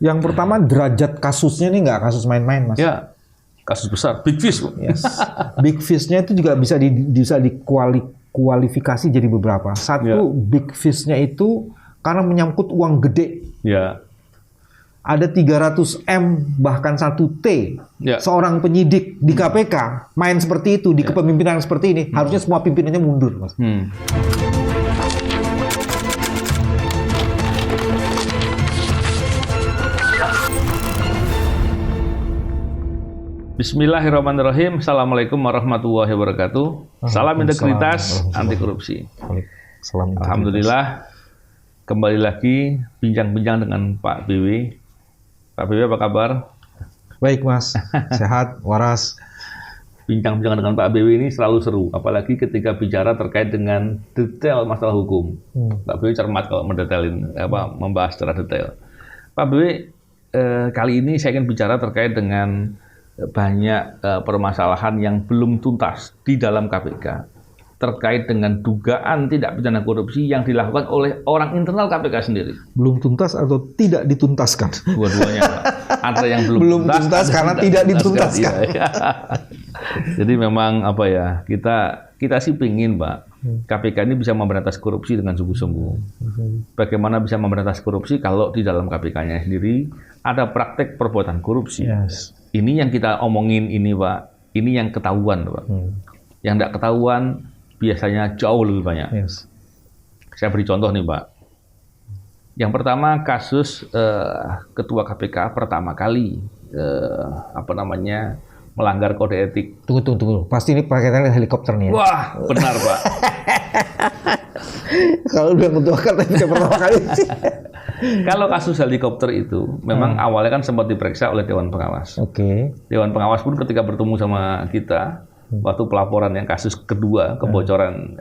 Yang pertama derajat kasusnya ini nggak kasus main-main, Mas. Ya, kasus besar, big fish. Yes. Big fish-nya itu juga bisa dikualifikasi jadi beberapa. Satu, big fish-nya itu karena menyangkut uang gede. Ya. Ada 300M bahkan 1T. Ya. Seorang penyidik di KPK main seperti itu di kepemimpinan seperti ini, harusnya semua pimpinannya mundur, Mas. Bismillahirrahmanirrahim. Assalamualaikum warahmatullahi wabarakatuh. Salam integritas, anti korupsi. Alhamdulillah, kembali lagi bincang-bincang dengan Pak BW. Pak BW apa kabar? Baik, Mas. Sehat, waras. Bincang-bincang dengan Pak BW ini selalu seru, apalagi ketika bicara terkait dengan detail masalah hukum. Pak BW cermat kalau membahas secara detail. Pak BW, kali ini saya ingin bicara terkait dengan banyak permasalahan yang belum tuntas di dalam KPK terkait dengan dugaan tindak pidana korupsi yang dilakukan oleh orang internal KPK sendiri. Belum tuntas atau tidak dituntaskan? Dua-duanya, Pak. Ada yang belum tuntas karena tidak dituntaskan. Ya. Jadi memang kita sih pingin, Pak, KPK ini bisa memberantas korupsi dengan sungguh-sungguh. Bagaimana bisa memberantas korupsi kalau di dalam KPK-nya sendiri ada praktek perbuatan korupsi? Yes. Ini yang kita omongin ini, Pak. Ini yang ketahuan, Pak. Yang tidak ketahuan biasanya jauh lebih banyak. Yes. Saya beri contoh nih, Pak. Yang pertama kasus Ketua KPK pertama kali melanggar kode etik. Tunggu. Pasti ini pakaiannya helikopter nih ya? Wah, benar, Pak. Kalau udah Ketua KPK pertama kali sih. Kalau kasus helikopter itu memang awalnya kan sempat diperiksa oleh Dewan Pengawas. Oke. Dewan Pengawas pun ketika bertemu sama kita waktu pelaporan yang kasus kedua kebocoran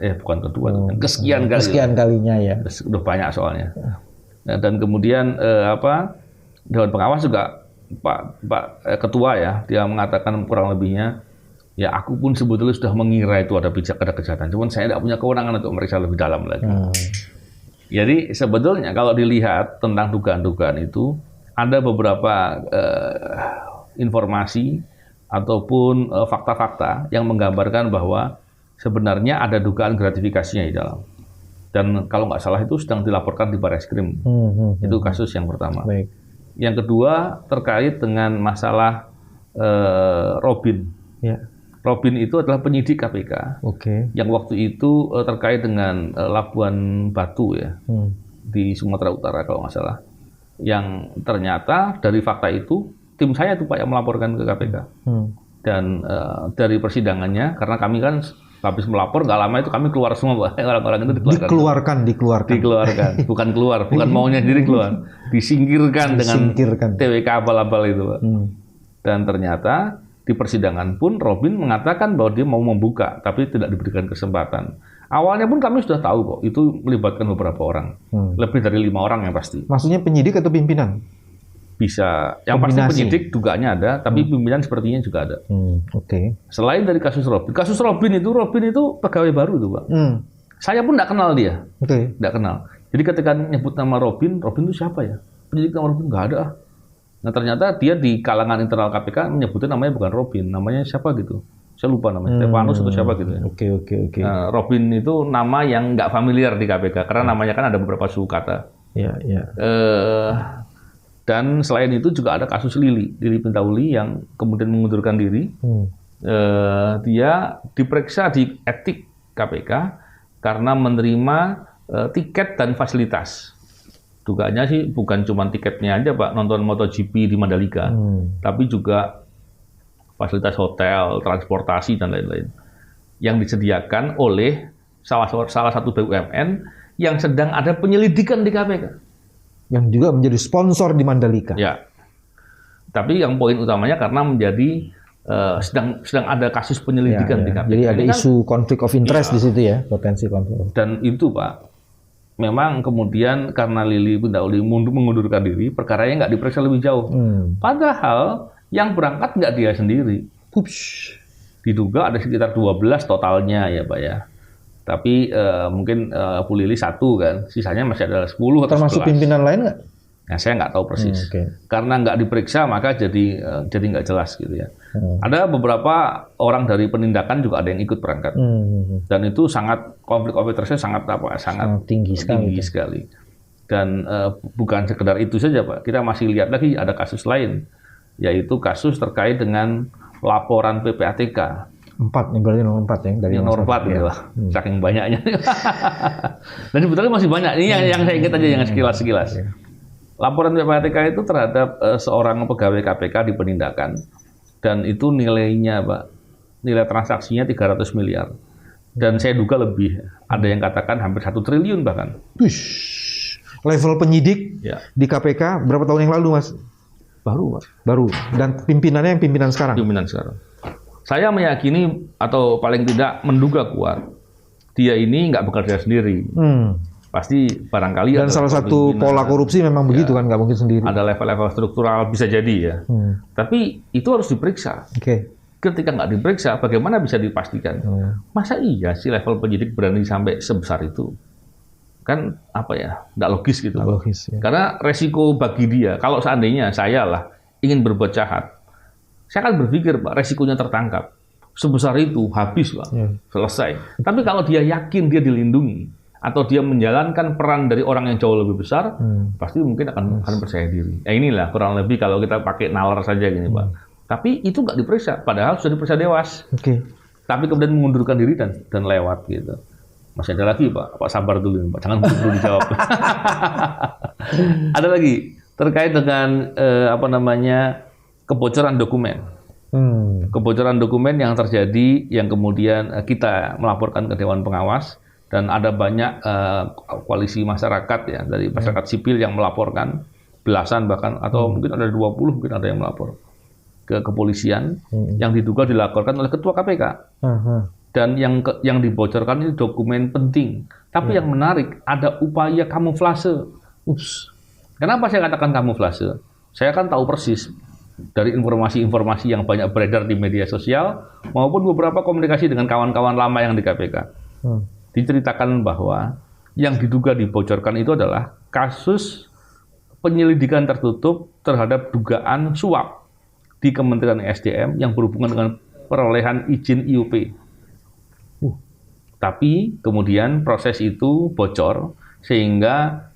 kesekian kalinya ya. Udah banyak soalnya. Nah, dan kemudian Dewan Pengawas juga Pak Ketua ya, dia mengatakan kurang lebihnya ya aku pun sebetulnya sudah mengira itu ada kejahatan, cuman saya tidak punya kewenangan untuk meriksa lebih dalam lagi. Jadi sebetulnya kalau dilihat tentang dugaan-dugaan itu ada beberapa informasi ataupun fakta-fakta yang menggambarkan bahwa sebenarnya ada dugaan gratifikasinya di dalam. Dan kalau nggak salah itu sedang dilaporkan di Barreskrim. Itu kasus yang pertama. Baik. Yang kedua terkait dengan masalah Robin. Ya. Robin itu adalah penyidik KPK. Yang waktu itu terkait dengan Labuan Batu ya, di Sumatera Utara kalau nggak salah. Yang ternyata dari fakta itu tim saya tuh Pak yang melaporkan ke KPK. Dan dari persidangannya, karena kami kan habis melapor nggak lama itu kami keluar semua, Pak. Orang-orang itu dikeluarkan. Bukan maunya sendiri keluar. Disingkirkan dengan TWK abal-abal itu, Pak. Dan ternyata di persidangan pun Robin mengatakan bahwa dia mau membuka, tapi tidak diberikan kesempatan. Awalnya pun kami sudah tahu kok, itu melibatkan beberapa orang. Lebih dari 5 orang yang pasti. Maksudnya penyidik atau pimpinan? Bisa. Yang pasti penyidik dugaannya ada, tapi pimpinan sepertinya juga ada. Selain dari kasus Robin itu pegawai baru itu, Pak. Saya pun tidak kenal dia. Tidak kenal. Jadi ketika nyebut nama Robin itu siapa ya? Penyidik nama Robin nggak ada. Nah ternyata dia di kalangan internal KPK menyebutnya namanya bukan Robin, namanya siapa gitu. Saya lupa namanya, Stefanus atau siapa gitu ya. Nah, Robin itu nama yang nggak familiar di KPK, karena namanya kan ada beberapa suku kata. Dan selain itu juga ada kasus Lili Pintauli yang kemudian mengundurkan diri. Dia diperiksa di etik KPK karena menerima tiket dan fasilitas. Dugaannya sih bukan cuma tiketnya aja, Pak, nonton MotoGP di Mandalika, tapi juga fasilitas hotel, transportasi, dan lain-lain yang disediakan oleh salah satu BUMN yang sedang ada penyelidikan di KPK. Yang juga menjadi sponsor di Mandalika. Ya. Tapi yang poin utamanya karena menjadi sedang ada kasus penyelidikan di KPK. Jadi ada isu konflik of interest di situ ya, potensi konflik. Dan itu, Pak, memang kemudian karena Lili Pintauli mengundurkan diri, perkaranya nggak diperiksa lebih jauh. Padahal yang berangkat nggak dia sendiri. Diduga ada sekitar 12 totalnya ya, Pak ya. Tapi mungkin Bu Lili 1 kan, sisanya masih ada 10 atau 11. Termasuk pimpinan lain nggak? Nah, saya nggak tahu persis. Karena nggak diperiksa maka jadi nggak jelas gitu ya. Ada beberapa orang dari penindakan juga ada yang ikut berangkat. Dan itu sangat konflik of interest-nya sangat tinggi sekali. Dan bukan sekedar itu saja, Pak. Kita masih lihat lagi ada kasus lain, yaitu kasus terkait dengan laporan PPATK. 4, ini berarti nomor 4 ya? Dari nomor 4 gitu lah, saking banyaknya. Dan sebetulnya masih banyak. Ini yang saya ingat aja yang sekilas-sekilas. Laporan PPATK itu terhadap seorang pegawai KPK di penindakan. Dan itu nilainya, Pak, nilai transaksinya 300 miliar. Dan saya duga lebih. Ada yang katakan hampir 1 triliun bahkan. Level penyidik di KPK berapa tahun yang lalu, Mas? Baru, Pak. Baru. Dan pimpinannya yang pimpinan sekarang? Pimpinan sekarang. Saya meyakini, atau paling tidak menduga kuat, dia ini nggak bekerja sendiri. Pasti barangkali dan salah satu pola korupsi memang begitu kan, nggak mungkin sendiri. Ada level-level struktural bisa jadi ya. Tapi itu harus diperiksa. Ketika nggak diperiksa, bagaimana bisa dipastikan? Masa iya sih level penyidik berani sampai sebesar itu? Kan apa ya? Nggak logis gitu. Logis, ya. Karena resiko bagi dia, kalau seandainya saya lah ingin berbuat jahat, saya akan berpikir, Pak, resikonya tertangkap. Sebesar itu habis, Pak. Selesai. Tapi kalau dia yakin dia dilindungi, atau dia menjalankan peran dari orang yang jauh lebih besar, pasti mungkin akan percaya diri. Ya inilah kurang lebih kalau kita pakai nalar saja gini, Pak. Tapi itu nggak diperiksa, padahal sudah diperiksa Dewas. Tapi kemudian mengundurkan diri dan lewat gitu. Masih ada lagi, Pak. Pak sabar dulu, Pak. Jangan buru-buru dijawab. Ada lagi terkait dengan kebocoran dokumen. Kebocoran dokumen yang terjadi, yang kemudian kita melaporkan ke Dewan Pengawas. Dan ada banyak koalisi masyarakat ya, dari masyarakat sipil yang melaporkan, belasan bahkan, atau mungkin ada 20, mungkin ada yang melapor ke kepolisian, yang diduga dilaporkan oleh Ketua KPK. Dan yang dibocorkan ini dokumen penting. Tapi yang menarik, ada upaya kamuflase. Kenapa saya katakan kamuflase? Saya kan tahu persis dari informasi-informasi yang banyak beredar di media sosial, maupun beberapa komunikasi dengan kawan-kawan lama yang di KPK. Diceritakan bahwa yang diduga dibocorkan itu adalah kasus penyelidikan tertutup terhadap dugaan suap di Kementerian SDM yang berhubungan dengan perolehan izin IUP. Tapi kemudian proses itu bocor sehingga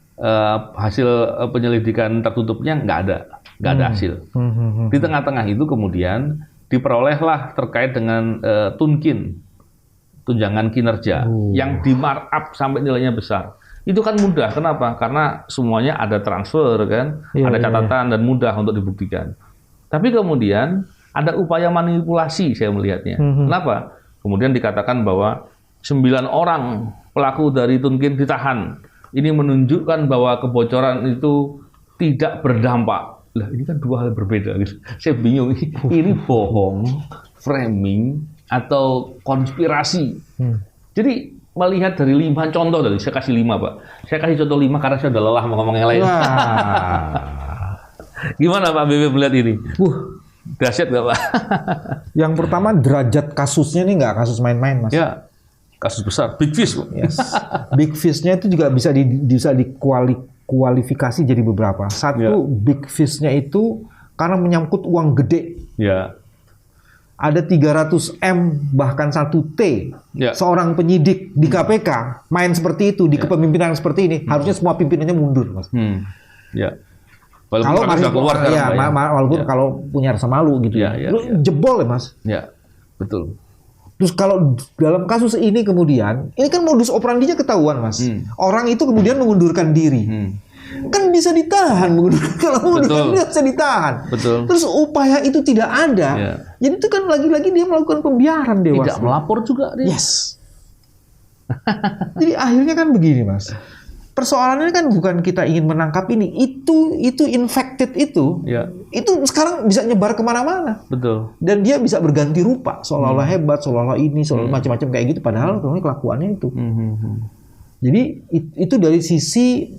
hasil penyelidikan tertutupnya nggak ada hasil. Di tengah-tengah itu kemudian diperolehlah terkait dengan tunjangan kinerja yang di markup sampai nilainya besar. Itu kan mudah. Kenapa? Karena semuanya ada transfer kan, ada catatan dan mudah untuk dibuktikan. Tapi kemudian ada upaya manipulasi saya melihatnya. Kenapa? Kemudian dikatakan bahwa 9 orang pelaku dari Tunkin ditahan. Ini menunjukkan bahwa kebocoran itu tidak berdampak. Lah ini kan dua hal berbeda. Saya bingung. Ini bohong, framing, atau konspirasi. Jadi melihat dari 5 contoh tadi, saya kasih 5, Pak. Saya kasih contoh 5 karena saya udah lelah mau ngomong yang lain. Gimana Pak Bebe melihat ini? Dahsyat nggak, Pak? Yang pertama, derajat kasusnya ini nggak kasus main-main, Mas. Ya, kasus besar, big fish, Pak. Yes. Big fish-nya itu juga bisa dikualifikasi jadi beberapa. Satu, big fish-nya itu karena menyangkut uang gede. Ya. Ada 300 M bahkan 1 T. Seorang penyidik di KPK main seperti itu di kepemimpinan seperti ini, harusnya semua pimpinannya mundur, Mas. Ya. Kalau masih keluar walaupun kalau punya rasa malu gitu. Jebol ya, Mas. Ya. Betul. Terus kalau dalam kasus ini kemudian, ini kan modus operandinya ketahuan, Mas. Orang itu kemudian mengundurkan diri. Kan bisa ditahan, kalau mengundurkan diri bisa ditahan. Betul. Terus upaya itu tidak ada. Jadi itu kan lagi-lagi dia melakukan pembiaran Dewas. Tidak melapor juga dia. Yes. Jadi akhirnya kan begini, Mas. Persoalannya kan bukan kita ingin menangkap ini. Itu infected itu. Itu sekarang bisa nyebar kemana-mana. Betul. Dan dia bisa berganti rupa. Seolah-olah hebat, seolah-olah ini, seolah-olah macam-macam kayak gitu. Padahal kelakuannya itu. Jadi itu dari sisi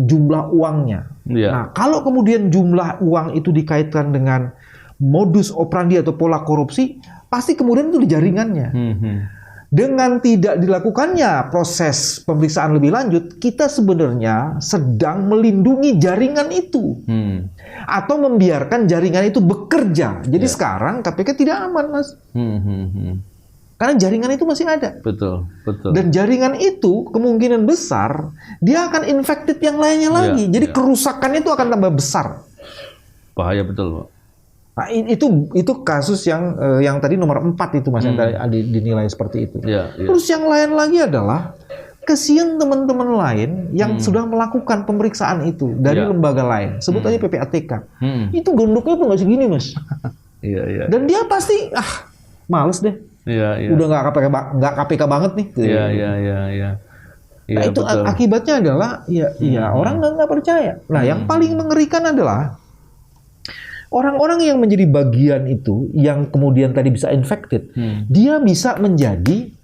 jumlah uangnya. Nah, kalau kemudian jumlah uang itu dikaitkan dengan modus operandi atau pola korupsi, pasti kemudian itu di jaringannya. Dengan tidak dilakukannya proses pemeriksaan lebih lanjut, kita sebenarnya sedang melindungi jaringan itu. Atau membiarkan jaringan itu bekerja. Jadi sekarang KPK tidak aman, Mas. Karena jaringan itu masih ada. Betul. Dan jaringan itu kemungkinan besar dia akan infected yang lainnya lagi. Jadi kerusakannya itu akan tambah besar. Bahaya betul, Pak. Nah, itu kasus yang tadi nomor 4 itu, Mas, yang tadi dinilai seperti itu. Terus yang lain lagi adalah kesian teman-teman lain yang sudah melakukan pemeriksaan itu dari lembaga lain. Sebut aja PPATK. Itu gondoknya pun nggak segini, Mas. Dan dia pasti males deh. Udah nggak KPK banget nih. Nah, itu betul. Akibatnya adalah orang nggak percaya. Nah, yang paling mengerikan adalah orang-orang yang menjadi bagian itu, yang kemudian tadi bisa infected, dia bisa menjadi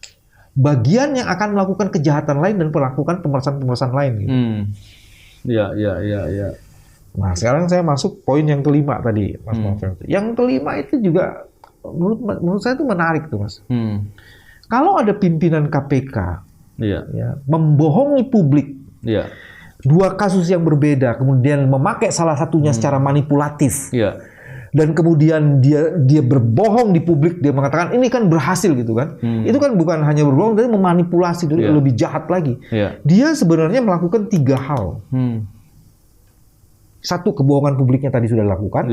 bagian yang akan melakukan kejahatan lain dan melakukan pemerasan lain. Gitu. Nah, sekarang saya masuk poin yang kelima tadi, Mas Novel. Yang kelima itu juga menurut saya itu menarik tuh, Mas. Kalau ada pimpinan KPK membohongi publik, dua kasus yang berbeda, kemudian memakai salah satunya secara manipulatif, dan kemudian dia berbohong di publik, dia mengatakan ini kan berhasil gitu kan, itu kan bukan hanya berbohong, tapi memanipulasi dulu lebih jahat lagi. Dia sebenarnya melakukan 3 hal. Satu, kebohongan publiknya tadi sudah dilakukan.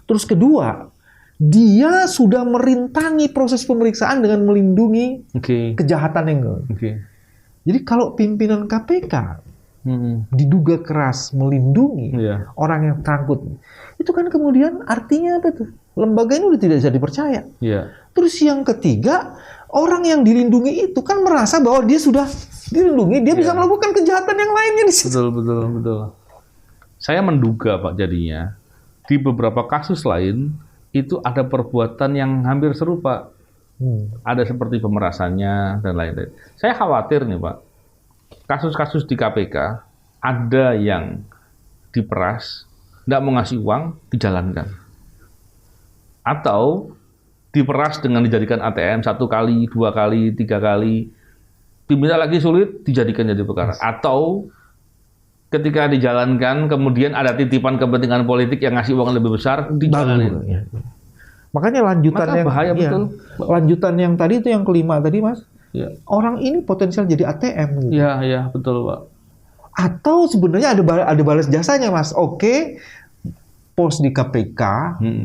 Terus kedua, dia sudah merintangi proses pemeriksaan dengan melindungi kejahatan yang Jadi kalau pimpinan KPK diduga keras melindungi orang yang tersangkut, itu kan kemudian artinya apa tuh? Lembaga ini udah tidak bisa dipercaya. Terus yang ketiga, orang yang dilindungi itu kan merasa bahwa dia sudah dilindungi, dia bisa melakukan kejahatan yang lainnya di situ. Betul. Saya menduga, Pak, jadinya di beberapa kasus lain itu ada perbuatan yang hampir serupa. Ada seperti pemerasannya dan lain-lain. Saya khawatir nih, Pak, kasus-kasus di KPK ada yang diperas, nggak mau ngasih uang, dijalankan. Atau diperas dengan dijadikan ATM 1 kali, 2 kali, 3 kali, diminta lagi sulit, dijadikan jadi perkara. Atau ketika dijalankan, kemudian ada titipan kepentingan politik yang ngasih uang lebih besar, dijalanin. Makanya bahaya betul. Lanjutan yang tadi itu yang kelima tadi, Mas. Orang ini potensial jadi ATM. Gitu. Iya, betul, Pak. Atau sebenarnya ada balas jasanya, Mas. Oke, pos di KPK,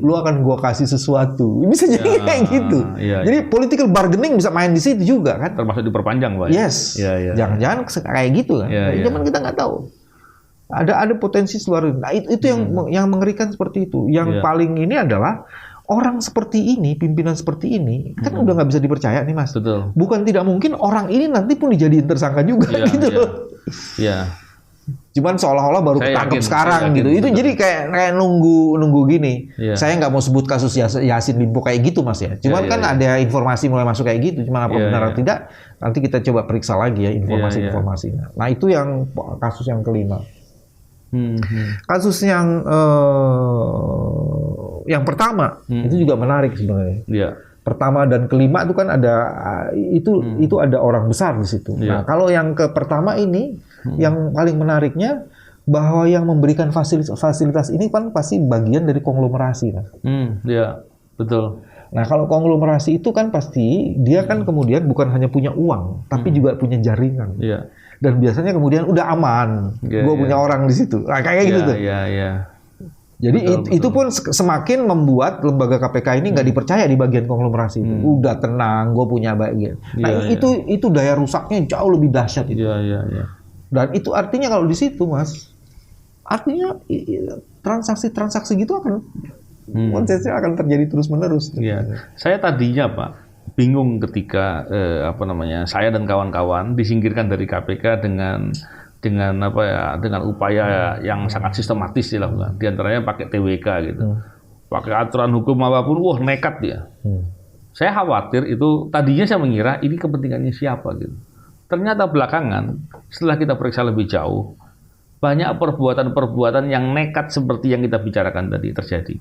lu akan gua kasih sesuatu. Bisa jadi kayak gitu. Jadi political bargaining bisa main di situ juga kan. Termasuk diperpanjang, Pak. Yes. Jangan-jangan kayak gitu kan. Cuman kita nggak tahu. Ada potensi luar. Nah, itu yang mengerikan seperti itu. Yang paling ini adalah orang seperti ini, pimpinan seperti ini, kan udah nggak bisa dipercaya nih, Mas. Betul. Bukan tidak mungkin orang ini nanti pun dijadiin tersangka juga gitu loh. Cuman seolah-olah baru ketangkep sekarang gitu. Itu jadi kayak nunggu gini. Saya nggak mau sebut kasus Yassin Limpo kayak gitu, Mas ya. Cuman ada informasi mulai masuk kayak gitu. Cuman apa benar atau tidak, nanti kita coba periksa lagi ya informasi-informasinya. Nah, itu yang kasus yang kelima. Kasus yang pertama itu juga menarik sebenarnya. Pertama dan kelima itu kan itu ada orang besar di situ. Nah, kalau yang ke pertama ini yang paling menariknya bahwa yang memberikan fasilitas ini kan pasti bagian dari konglomerasi, Mas. Betul. Nah, kalau konglomerasi itu kan pasti dia kan kemudian bukan hanya punya uang, tapi juga punya jaringan. Dan biasanya kemudian udah aman, gue punya orang di situ. Nah, kayak gitu tuh. Jadi betul. Itu pun semakin membuat lembaga KPK ini nggak dipercaya di bagian konglomerasi itu. Udah tenang, gue punya bagian. Nah, itu daya rusaknya jauh lebih dahsyat itu. Dan itu artinya kalau di situ, Mas, artinya transaksi-transaksi gitu akan akan terjadi terus-menerus. Saya tadinya, Pak, bingung ketika saya dan kawan-kawan disingkirkan dari KPK dengan upaya yang sangat sistematis dilakukan. Di antaranya pakai TWK gitu. Pakai aturan hukum apapun, nekat dia. Saya khawatir itu, tadinya saya mengira ini kepentingannya siapa gitu. Ternyata belakangan setelah kita periksa lebih jauh, banyak perbuatan-perbuatan yang nekat seperti yang kita bicarakan tadi terjadi.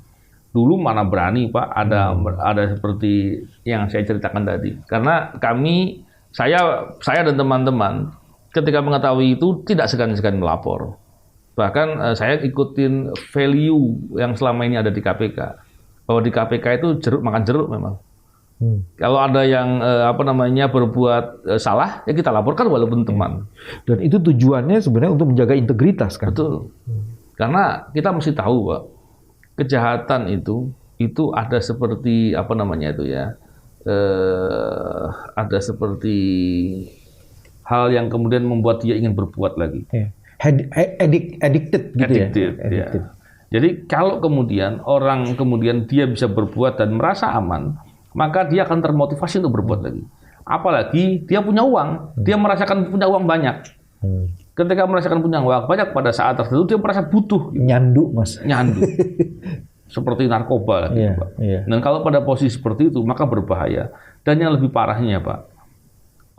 Dulu mana berani, Pak, ada seperti yang saya ceritakan tadi. Karena kami Saya dan teman-teman ketika mengetahui itu tidak segan-segan melapor. Bahkan saya ikutin value yang selama ini ada di KPK. Bahwa di KPK itu jeruk makan jeruk memang. Kalau ada yang berbuat salah, ya kita laporkan walaupun teman. Dan itu tujuannya sebenarnya untuk menjaga integritas kan. Betul. Karena kita mesti tahu, Pak, kejahatan itu ada seperti ada seperti hal yang kemudian membuat dia ingin berbuat lagi. Addicted gitu. Ya. Jadi kalau kemudian orang dia bisa berbuat dan merasa aman, maka dia akan termotivasi untuk berbuat lagi. Apalagi dia punya uang, dia merasakan punya uang banyak. Ketika merasakan punya uang banyak pada saat tertentu dia merasa butuh. Nyandu, Mas. Nyandu. Seperti narkoba gitu, Pak. Dan kalau pada posisi seperti itu maka berbahaya. Dan yang lebih parahnya, Pak,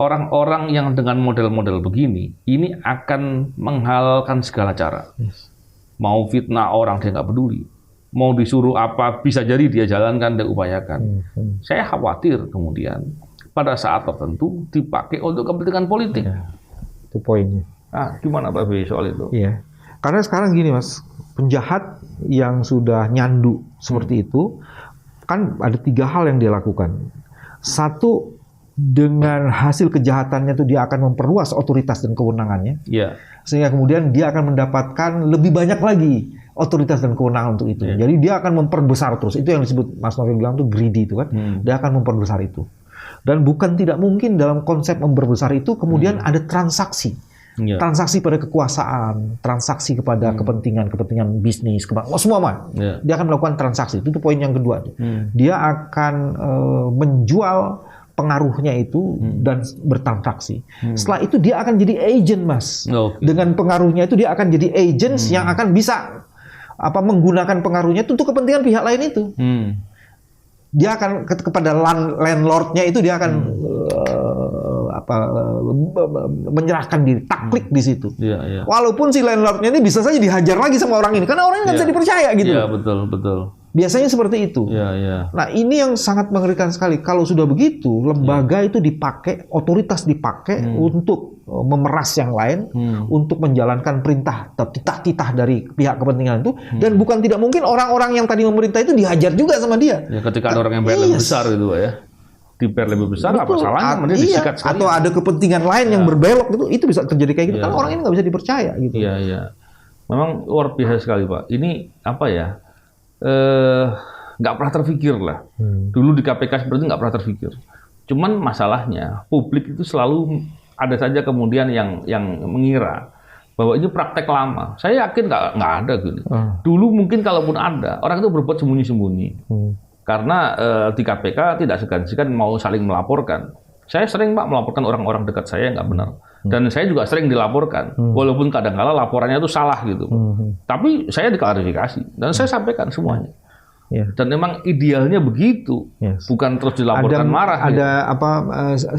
orang-orang yang dengan model-model begini ini akan menghalalkan segala cara. Mau fitnah orang dia nggak peduli, mau disuruh apa bisa jadi dia jalankan dan upayakan. Saya khawatir kemudian pada saat tertentu dipakai untuk kepentingan politik. Itu poinnya. Gimana Pak B soal itu? Iya. Karena sekarang gini, Mas, penjahat yang sudah nyandu seperti itu, kan ada 3 hal yang dia lakukan. Satu, dengan hasil kejahatannya itu dia akan memperluas otoritas dan kewenangannya. Iya. Sehingga kemudian dia akan mendapatkan lebih banyak lagi otoritas dan kewenangan untuk itu. Jadi dia akan memperbesar terus. Itu yang disebut Mas Novel bilang tuh greedy itu kan. Dia akan memperbesar itu. Dan bukan tidak mungkin dalam konsep memperbesar itu kemudian ada transaksi. Transaksi pada kekuasaan, transaksi kepada kepentingan bisnis, semua mah. Dia akan melakukan transaksi. Itu poin yang kedua. Dia akan menjual pengaruhnya itu dan bertransaksi. Setelah itu dia akan jadi agent, Mas. Dengan pengaruhnya itu dia akan jadi agents yang akan bisa menggunakan pengaruhnya itu untuk kepentingan pihak lain itu. Dia akan kepada landlordnya itu dia akan menyerahkan diri, taklik di situ. Walaupun si landlordnya ini bisa saja dihajar lagi sama orang ini karena orang ini nggak bisa dipercaya gitu. Iya, betul. Biasanya seperti itu. Nah, ini yang sangat mengerikan sekali. Kalau sudah begitu, lembaga itu dipakai, otoritas dipakai untuk memeras yang lain, untuk menjalankan perintah titah-titah dari pihak kepentingan itu, dan bukan tidak mungkin orang-orang yang tadi memerintah itu dihajar juga sama dia. Ya, ketika ada orang yang bayar lebih besar gitu, Pak, ya. Dibayar lebih besar, apa salahnya? Disikat sekali. Atau ada kepentingan lain yang berbelok itu bisa terjadi kayak gitu. Karena orang ini nggak bisa dipercaya gitu. Iya. Memang luar biasa sekali, Pak. Ini nggak pernah terfikir lah. Dulu di KPK seperti nggak pernah terfikir. Cuman masalahnya publik itu selalu ada saja kemudian yang mengira bahwa ini praktek lama. Saya yakin nggak ada gini. Dulu mungkin kalaupun ada, orang itu berbuat sembunyi-sembunyi. Karena di KPK tidak segan-segan mau saling melaporkan. Saya sering, Pak, melaporkan orang-orang dekat saya yang nggak benar. Dan saya juga sering dilaporkan, walaupun kadang-kala laporannya itu salah gitu. Tapi saya diklarifikasi dan saya sampaikan semuanya. Dan memang idealnya begitu, bukan terus dilaporkan marah. Ada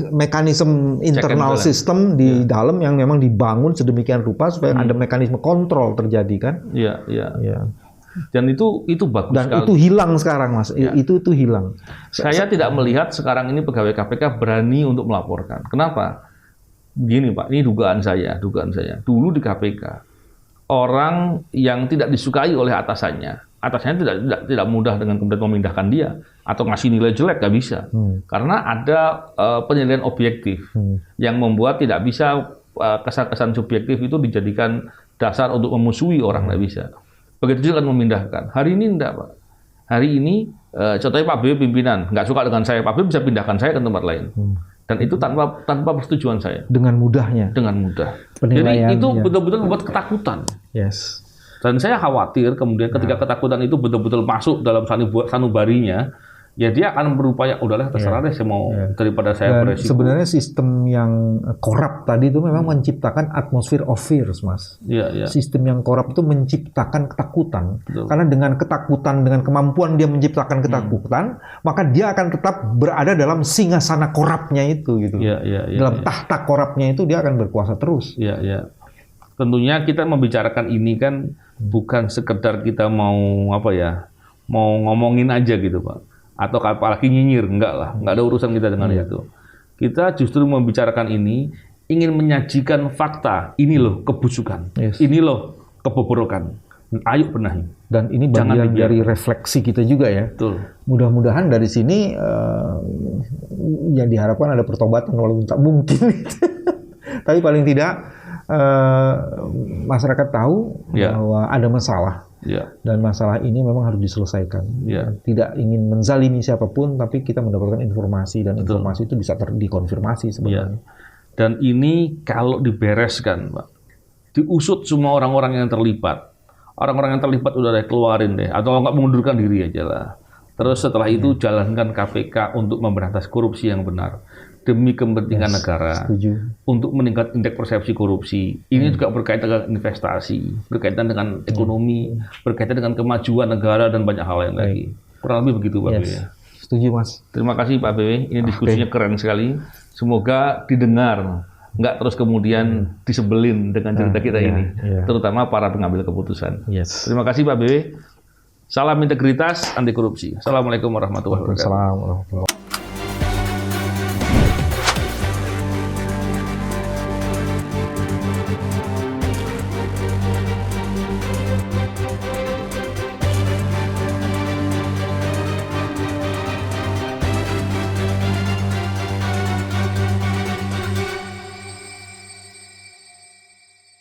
mekanisme internal sistem di dalam yang memang dibangun sedemikian rupa supaya ada mekanisme kontrol terjadi kan? Iya. Dan itu bagus dan sekali. Itu hilang sekarang, Mas. Itu hilang. Saya tidak melihat sekarang ini pegawai KPK berani untuk melaporkan. Kenapa? Begini, Pak, ini dugaan saya. Dulu di KPK, orang yang tidak disukai oleh atasannya tidak mudah dengan kemudian memindahkan dia atau ngasih nilai jelek, nggak bisa. Karena ada penilaian objektif yang membuat tidak bisa kesan-kesan subjektif itu dijadikan dasar untuk memusuhi orang, nggak bisa. Begitu juga kan memindahkan. Hari ini enggak, Pak. Hari ini, contohnya Pak B pimpinan, nggak suka dengan saya, Pak B bisa pindahkan saya ke tempat lain. Dan itu tanpa persetujuan saya. Dengan mudahnya. Dengan mudah. Jadi itu betul-betul membuat ketakutan. Dan saya khawatir kemudian ketika ketakutan itu betul-betul masuk dalam sanubarinya, ya dia akan berupaya, udahlah terserah deh, saya mau daripada saya beresiko. Sebenarnya sistem yang korup tadi itu memang menciptakan atmosphere of fears, Mas. Sistem yang korup itu menciptakan ketakutan. Karena dengan ketakutan, dengan kemampuan dia menciptakan ketakutan, maka dia akan tetap berada dalam singgasana korupnya itu gitu. Dalam tahta korupnya itu dia akan berkuasa terus. Tentunya kita membicarakan ini kan bukan sekedar kita mau mau ngomongin aja gitu, Pak. Atau apalagi nyinyir, enggak lah, enggak ada urusan kita dengan itu. Kita justru membicarakan ini, ingin menyajikan fakta. Ini loh kebusukan. Ini loh kebobrokan. Ayo benahi. Dan ini bagian dari refleksi kita juga ya. Betul. Mudah-mudahan dari sini yang diharapkan ada pertobatan walaupun tak mungkin. Tapi paling tidak masyarakat tahu bahwa ada masalah. Dan masalah ini memang harus diselesaikan. Tidak ingin menzalimi siapapun, tapi kita mendapatkan informasi dan informasi itu bisa dikonfirmasi sebenarnya. Dan ini kalau dibereskan, Pak, diusut semua orang-orang yang terlibat. Orang-orang yang terlibat udah keluarin deh, atau nggak mengundurkan diri aja lah. Terus setelah itu jalankan KPK untuk memberantas korupsi yang benar. Demi kepentingan negara, untuk meningkat indeks persepsi korupsi. Ini juga berkaitan dengan investasi, berkaitan dengan ekonomi, berkaitan dengan kemajuan negara dan banyak hal lain lagi. Kurang lebih begitu, Pak BW. Setuju, Mas. Terima kasih, Pak BW. Ini diskusinya keren sekali. Semoga didengar, nggak terus kemudian disebelin dengan cerita kita ini, terutama para pengambil keputusan. Terima kasih, Pak BW. Salam integritas, anti korupsi. Assalamualaikum warahmatullahi wabarakatuh.